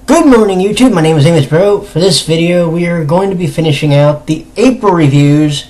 Good morning, YouTube. My name is Amos Bro. For this video, we are going to be finishing out the April reviews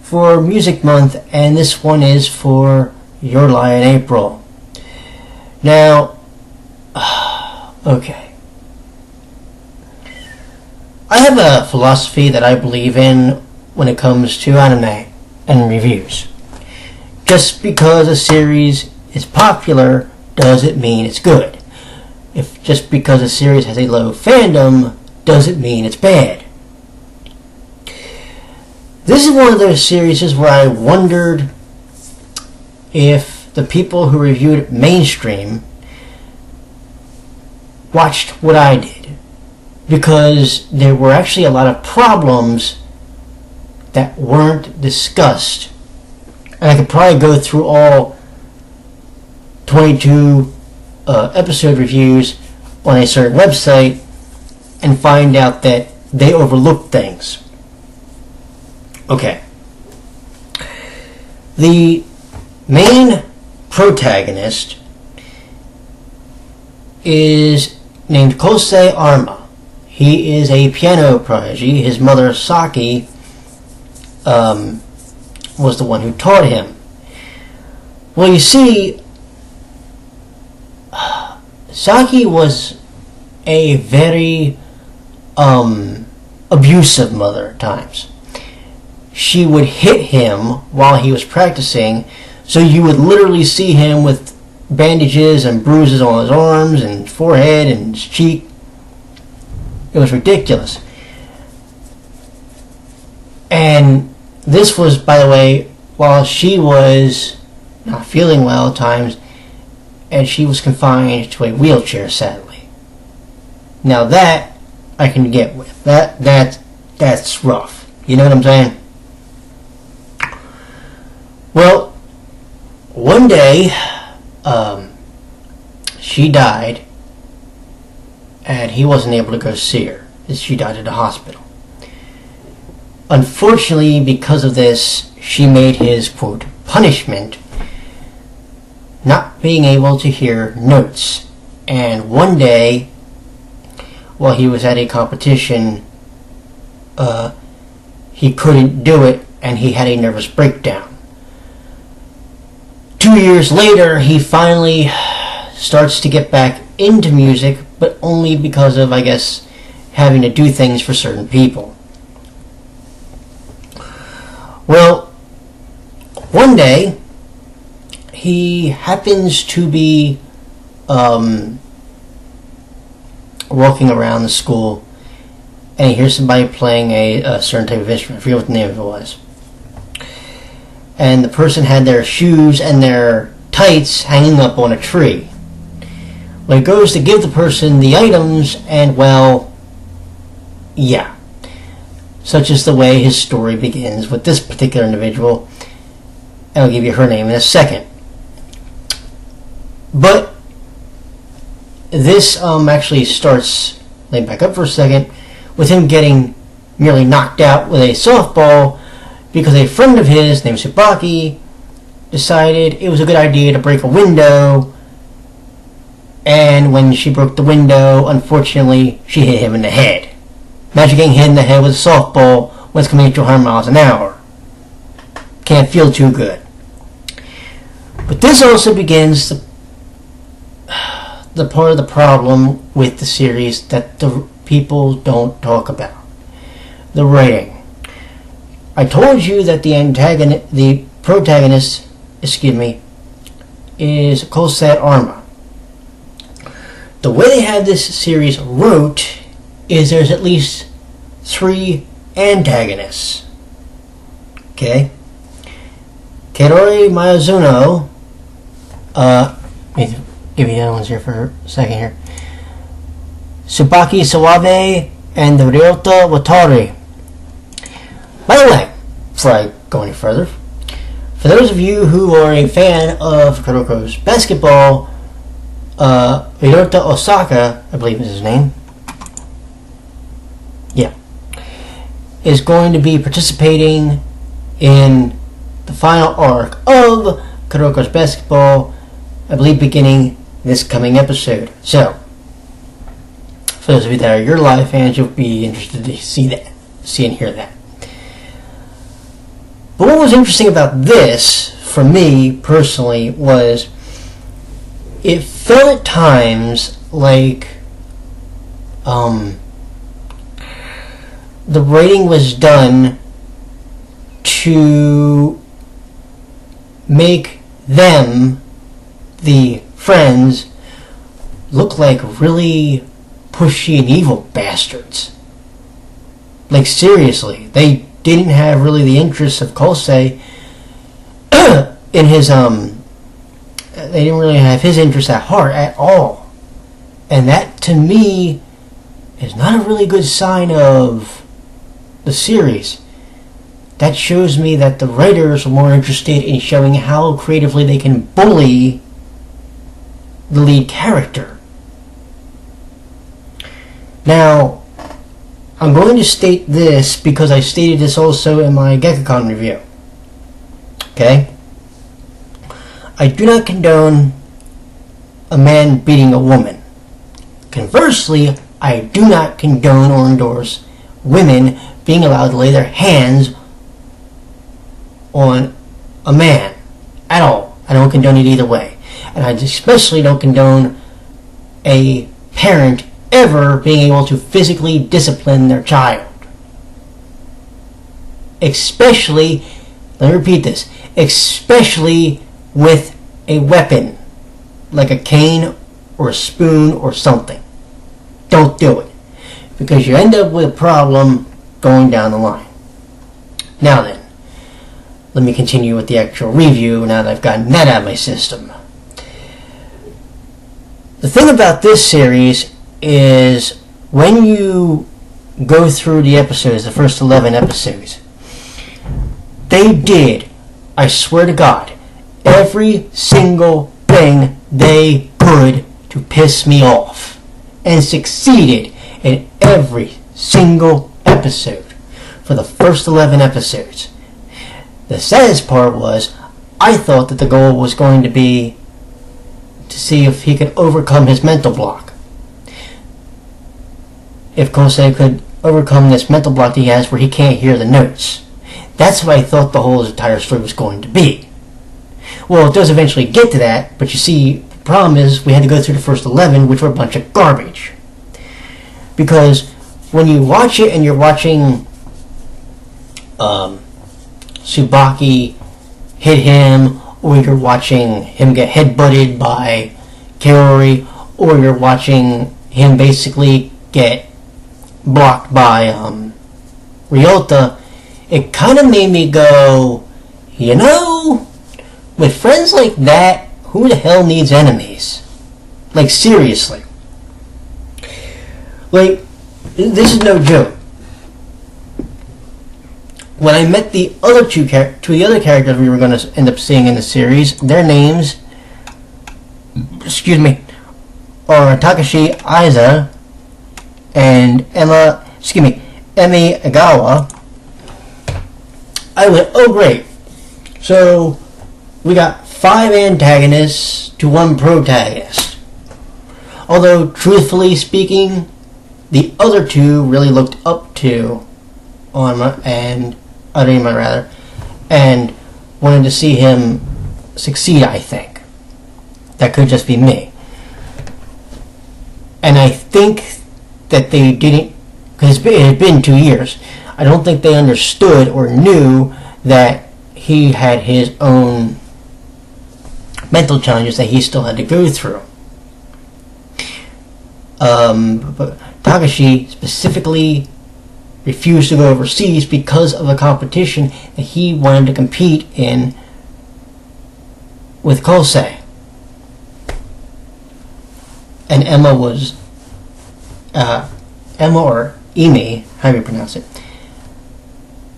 for Music Month, and this one is for Your Lie in April. Now, okay. I have a philosophy that I believe in when it comes to anime and reviews. Just because a series is popular doesn't mean it's good. If just because a series has a low fandom doesn't mean it's bad. This is one of those series where I wondered if the people who reviewed it mainstream watched what I did, because there were actually a lot of problems that weren't discussed, and I could probably go through all 22 episode reviews on a certain website and find out that they overlooked things. Okay. The main protagonist is named Kousei Arima. He is a piano prodigy. His mother, Saki, was the one who taught him. Well, you see, Saki was a very abusive mother at times. She would hit him while he was practicing, so you would literally see him with bandages and bruises on his arms and forehead and his cheek. It was ridiculous. And this was, by the way, while she was not feeling well at times, and she was confined to a wheelchair, sadly. Now that I can get with. That's rough. You know what I'm saying? Well, one day, she died, and he wasn't able to go see her. She died at a hospital. Unfortunately, because of this, she made his, quote, punishment not being able to hear notes. And one day, while he was at a competition, he couldn't do it, and he had a nervous breakdown. 2 years later, he finally starts to get back into music, but only because of, I guess, having to do things for certain people. Well, one day, he happens to be walking around the school, and he hears somebody playing a certain type of instrument. I forget what the name of it was. And the person had their shoes and their tights hanging up on a tree. Well, he goes to give the person the items, and well, yeah. Such is the way his story begins with this particular individual. And I'll give you her name in a second. But this actually starts, let me back up for a second, with him getting nearly knocked out with a softball because a friend of his named Tsubaki decided it was a good idea to break a window, and when she broke the window, unfortunately, she hit him in the head. Imagine getting hit in the head with a softball when it's coming at you 100 miles an hour. Can't feel too good. But this also begins the part of the problem with the series that the people don't talk about. The writing. I told you that the protagonist, is Kousei Arima. The way they have this series wrote is there's at least 3 antagonists. Okay? Kaori Miyazono, give you the other ones here for a second here. Tsubaki Sawabe and Ryota Watari. By the way, before I go any further, for those of you who are a fan of Kuroko's basketball, Ryota Osaka, I believe is his name, yeah, is going to be participating in the final arc of Kuroko's basketball, I believe beginning this coming episode. So, For those of you that are Your Lie fans, you'll be interested to see and hear that. But what was interesting about this, for me personally, was it felt at times like the writing was done to make them, the friends, look like really pushy and evil bastards. Like, seriously, they didn't have really the interests of Kousei in his they didn't really have his interests at heart at all. And that, to me, is not a really good sign of the series. That shows me that the writers are more interested in showing how creatively they can bully the lead character. Now, I'm going to state this because I stated this also in my Gekkan review. Okay? I do not condone a man beating a woman. Conversely, I do not condone or endorse women being allowed to lay their hands on a man at all. I don't condone it either way. And I especially don't condone a parent ever being able to physically discipline their child. Especially, let me repeat this, especially with a weapon, like a cane or a spoon or something. Don't do it, because you end up with a problem going down the line. Now then, let me continue with the actual review now that I've gotten that out of my system. The thing about this series is when you go through the episodes, the first 11 episodes, they did, I swear to God, every single thing they could to piss me off, and succeeded in every single episode for the first 11 episodes. The saddest part was, I thought that the goal was going to be to see if he could overcome his mental block. If Kousei could overcome this mental block that he has where he can't hear the notes. That's what I thought the whole entire story was going to be. Well, it does eventually get to that, but you see, the problem is we had to go through the first 11, which were a bunch of garbage. Because when you watch it and you're watching Tsubaki hit him, or you're watching him get headbutted by Kaori, or you're watching him basically get blocked by Ryota, it kind of made me go, you know, with friends like that, who the hell needs enemies? Like, seriously. Like, this is no joke. When I met the other two of the other characters we were going to end up seeing in the series, their names, are Takashi Aiza and Emi Agawa, I went, oh great. So, we got 5 antagonists to 1 protagonist. Although, truthfully speaking, the other 2 really looked up to Arima and Arima, and wanted to see him succeed, I think. That could just be me. And I think that they didn't, because it had been 2 years, I don't think they understood or knew that he had his own mental challenges that he still had to go through. But Takashi specifically refused to go overseas because of a competition that he wanted to compete in with Kousei. And Emma was Emma or Emi, however you pronounce it,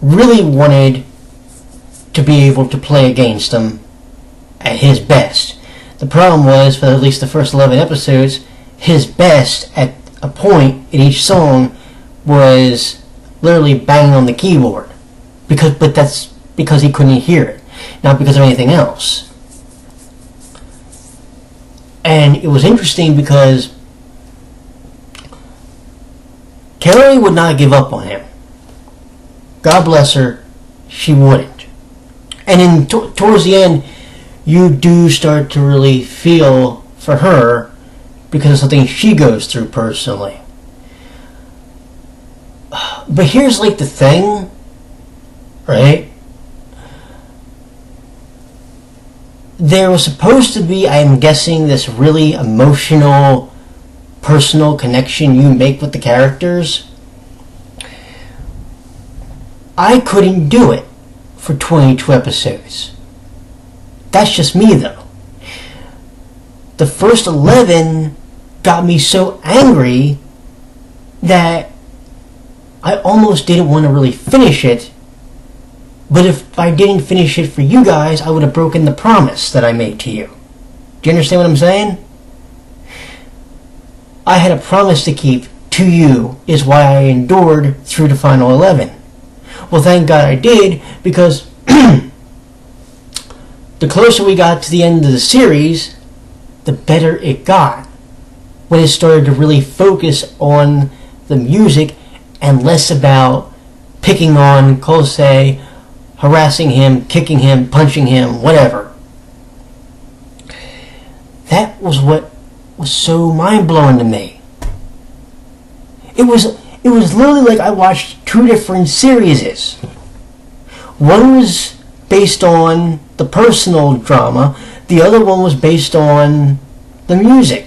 really wanted to be able to play against him at his best. The problem was, for at least the first 11 episodes, his best at a point in each song was literally banging on the keyboard. But that's because he couldn't hear it, not because of anything else. And it was interesting because Kaori would not give up on him. God bless her, she wouldn't. And in towards the end, you do start to really feel for her because of something she goes through personally. But here's like the thing, right? There was supposed to be, I'm guessing, this really emotional, personal connection you make with the characters. I couldn't do it for 22 episodes. That's just me, though. The first 11 got me so angry that I almost didn't want to really finish it. But if I didn't finish it for you guys, I would have broken the promise that I made to you. Do you understand what I'm saying? I had a promise to keep to you, is why I endured through the final 11. Well, thank God I did, because the closer we got to the end of the series, the better it got. When it started to really focus on the music and less about picking on Kousei, harassing him, kicking him, punching him, whatever. That was what was so mind-blowing to me. It was literally like I watched two different series. One was based on the personal drama, the other one was based on the music.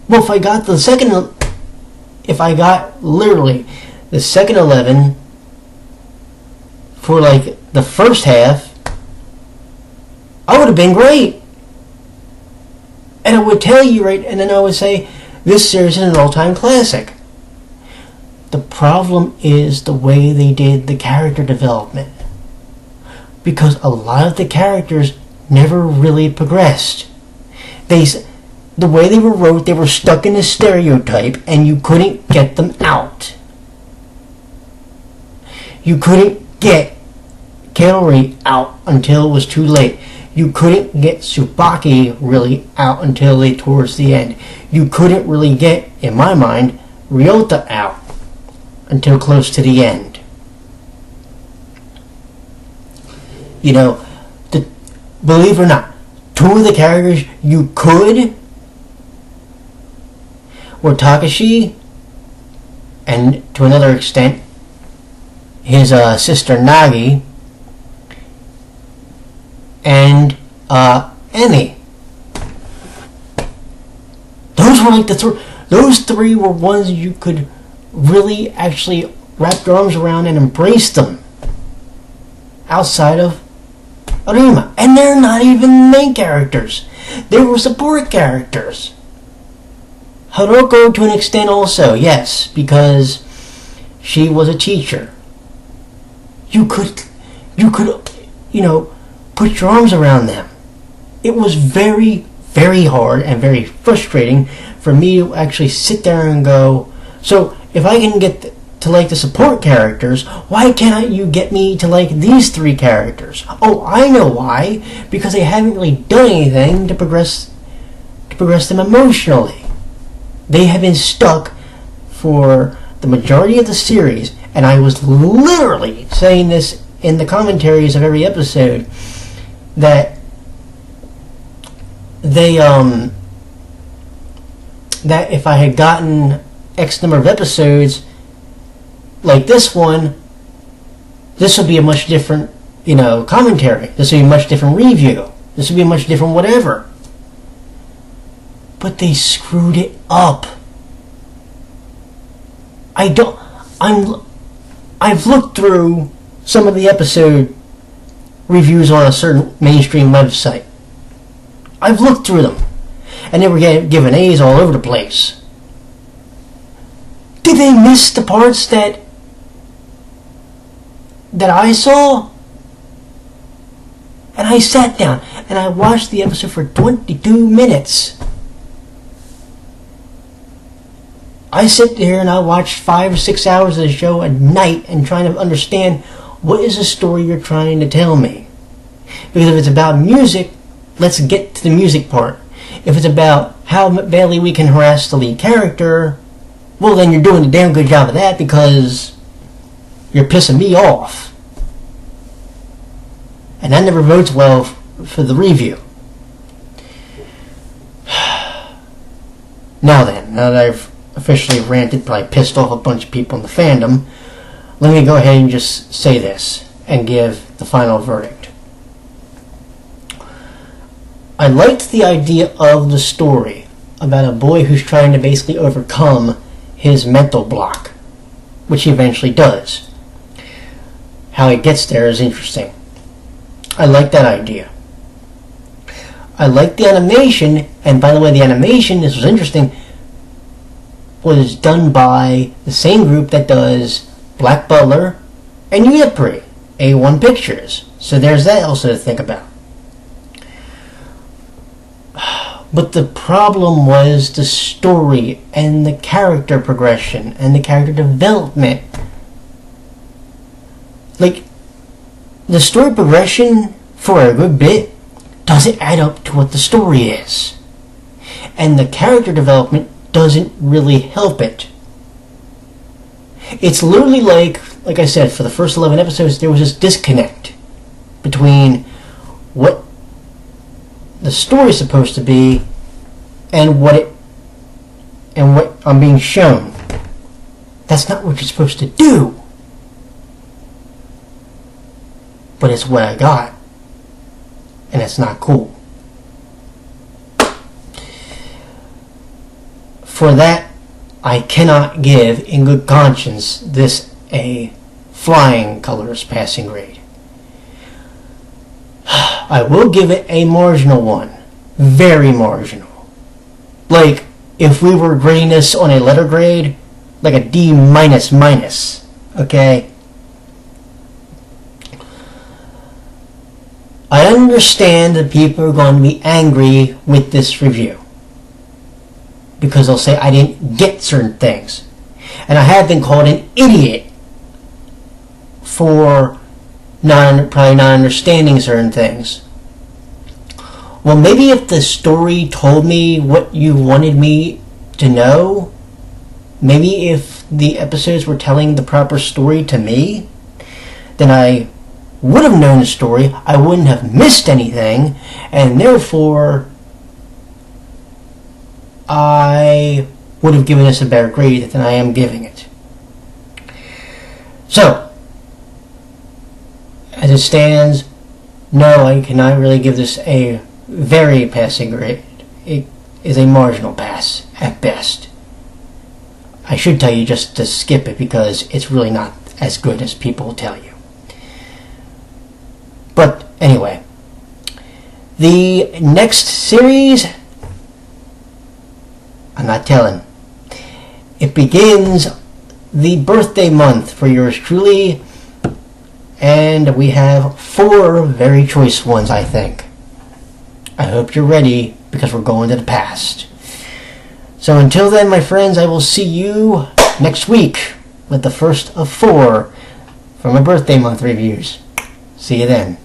Well, if I got literally the second 11 for like the first half, I would have been great. And I would tell you, right, and then I would say, this series is an all-time classic. The problem is the way they did the character development. Because a lot of the characters never really progressed. The way they were wrote, they were stuck in a stereotype, and you couldn't get them out. You couldn't get Kaori out until it was too late. You couldn't get Tsubaki really out until towards the end. You couldn't really get, in my mind, Ryota out until close to the end. You know, believe it or not, two of the characters you could were Takashi, and to another extent, his sister Nagi, and Emi. Those were like those three were ones you could really actually wrap your arms around and embrace them. Outside of Arima, and they're not even main characters; they were support characters. Haroko, to an extent, also, yes, because she was a teacher. You could, put your arms around them. It was very, very hard and very frustrating for me to actually sit there and go, so if I can get to like the support characters, why can't you get me to like these three characters? Oh, I know why. Because they haven't really done anything to progress them emotionally. They have been stuck for the majority of the series, and I was literally saying this in the commentaries of every episode, that that if I had gotten X number of episodes like this one, this would be a much different, commentary. This would be a much different review. This would be a much different whatever. But they screwed it up. I've looked through some of the episode reviews on a certain mainstream website. I've looked through them, and they were given A's all over the place. Did they miss the parts that I saw? And I sat down and I watched the episode for 22 minutes. I sit there and I watch 5 or 6 hours of the show a night and trying to understand what is the story you're trying to tell me. Because if it's about music, let's get to the music part. If it's about how badly we can harass the lead character, well, then you're doing a damn good job of that because you're pissing me off. And that never bodes well for the review. Now that I've officially ranted, probably pissed off a bunch of people in the fandom, let me go ahead and just say this and give the final verdict. I liked the idea of the story about a boy who's trying to basically overcome his mental block, which he eventually does. How he gets there is interesting. I like that idea. I like the animation, and by the way, the animation, this was interesting, was done by the same group that does Black Butler and Unipre, A1 Pictures. So there's that also to think about. But the problem was the story and the character progression and the character development. Like, the story progression for a good bit doesn't add up to what the story is. And the character development doesn't really help it. It's literally like I said, for the first 11 episodes, there was this disconnect between what the story's supposed to be and what I'm being shown. That's not what you're supposed to do. But it's what I got. And it's not cool. For that, I cannot give in good conscience this a flying colors passing grade. I will give it a marginal one. Very marginal. Like, if we were grading this on a letter grade, like a D minus, okay? I understand that people are going to be angry with this review, because they'll say I didn't get certain things. And I have been called an idiot for probably not understanding certain things. Well, maybe if the story told me what you wanted me to know, maybe if the episodes were telling the proper story to me, then I would have known the story, I wouldn't have missed anything, and therefore I would have given this a better grade than I am giving it. So, as it stands, no, I cannot really give this a very passing grade. It is a marginal pass at best. I should tell you just to skip it because it's really not as good as people tell you. But anyway, the next series, I'm not telling. It begins the birthday month for yours truly, and we have 4 very choice ones, I think. I hope you're ready, because we're going to the past. So until then, my friends, I will see you next week with the first of 4 for my birthday month reviews. See you then.